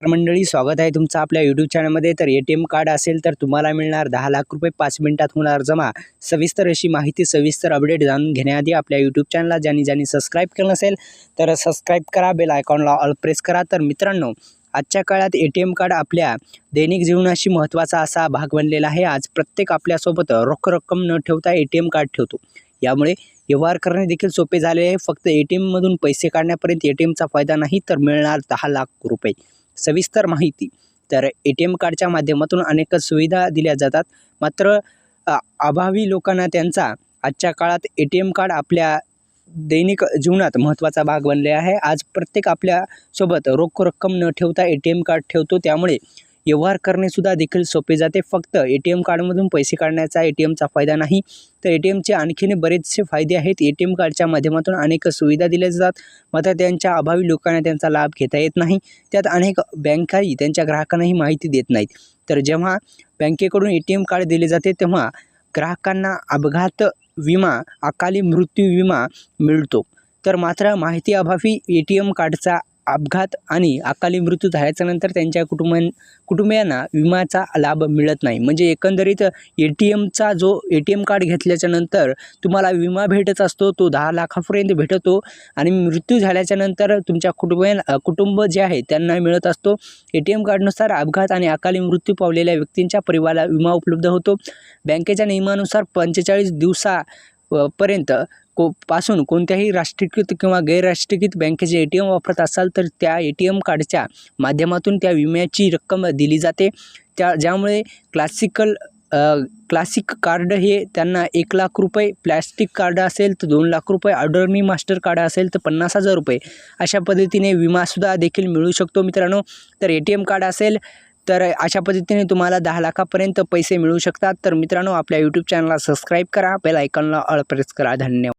मंडळी, स्वागत आहे तुमचं आपल्या यूट्यूब चॅनलमध्ये। तर ए.टी.एम कार्ड असेल तर तुम्हाला मिळणार 10 लाख रुपये 5 मिनिटात होणार जमा। सविस्तर अशी माहिती, सविस्तर अपडेट जाणून घेण्याआधी आपल्या यूट्यूब चॅनलला ज्यांनी सबस्क्राईब केलं नसेल तर सबस्क्राईब करा, बेल आयकॉनला ऑल प्रेस करा। तर मित्रांनो, आजच्या काळात ए.टी.एम कार्ड आपल्या दैनिक जीवनाशी महत्त्वाचा असा भाग बनलेला आहे। आज प्रत्येक आपल्यासोबत रोख रक्कम न ठेवता ए.टी.एम कार्ड ठेवतो। यामुळे व्यवहार करणे देखील सोपे झाले आहे। फक्त ए.टी.एममधून पैसे काढण्यापर्यंत ए.टी.एमचा फायदा नाही, तर मिळणार 10 लाख रुपये। सविस्तर माहिती। तर ए.टी.एम कार्डच्या माध्यमातून अनेक सुविधा दिल्या जातात, मात्र अभावी लोकांना त्यांचा आजच्या काळात ए.टी.एम कार्ड आपल्या दैनिक जीवनात महत्त्वाचा भाग बनले आहे। आज प्रत्येक आपल्यासोबत रोख रक्कम न ठेवता ए.टी.एम कार्ड ठेवतो, त्यामुळे व्यवहार करणे सुद्धा देखील सोपे जाते। फक्त ए.टी.एम कार्डमधून पैसे काढण्याचा ए.टी.एमचा फायदा नाही, तर ए.टी.एमचे आणखीन बरेचसे फायदे आहेत। ए.टी.एम कार्डच्या माध्यमातून अनेक सुविधा दिल्या जातात, मात्र त्यांच्या अभावी लोकांना त्यांचा लाभ घेता येत नाही। त्यात अनेक बँकाही त्यांच्या ग्राहकांनाही माहिती देत नाहीत। तर जेव्हा बँकेकडून ए.टी.एम कार्ड दिले जाते तेव्हा ग्राहकांना अपघात विमा, अकाली मृत्यू विमा मिळतो। तर मात्र माहिती अभावी ए.टी.एम कार्डचा अपघात आणि अकाली मृत्यू झाल्याच्यानंतर त्यांच्या कुटुंबियांना विम्याचा लाभ मिळत नाही। म्हणजे एकंदरीत ए.टी.एम कार्ड घेतल्याच्यानंतर तुम्हाला विमा भेटत असतो, तो 10 लाखापर्यंत भेटतो आणि मृत्यू झाल्याच्यानंतर तुमच्या कुटुंब जे आहे त्यांना मिळत असतो। ए.टी.एम कार्डनुसार अपघात आणि अकाली मृत्यू पावलेल्या व्यक्तींच्या परिवाराला विमा उपलब्ध होतो। बँकेच्या नियमानुसार 45 दिवसापर्यंत पासून कोणत्याही राष्ट्रीयकृत किंवा गैरराष्ट्रीयकृत बँकेचे ए.टी.एम वापरत असाल तर त्या ए.टी.एम कार्डच्या माध्यमातून त्या विम्याची रक्कम दिली जाते। ज्यामुळे क्लासिक कार्ड हे त्यांना 1 लाख रुपये, प्लॅस्टिक कार्ड असेल तर 2 लाख रुपये, ऑर्डरनी मास्टर कार्ड असेल तर 50,000 रुपये अशा पद्धतीने विमासुद्धा देखील मिळू शकतो मित्रांनो। तर ए.टी.एम कार्ड असेल तर अशा पद्धतीने तुम्हाला 10 लाखापर्यंत पैसे मिळू शकतात। तर मित्रांनो, आपल्या यूट्यूब चॅनलला सबस्क्राईब करा, बेल आयकॉनला ऑल प्रेस करा। धन्यवाद।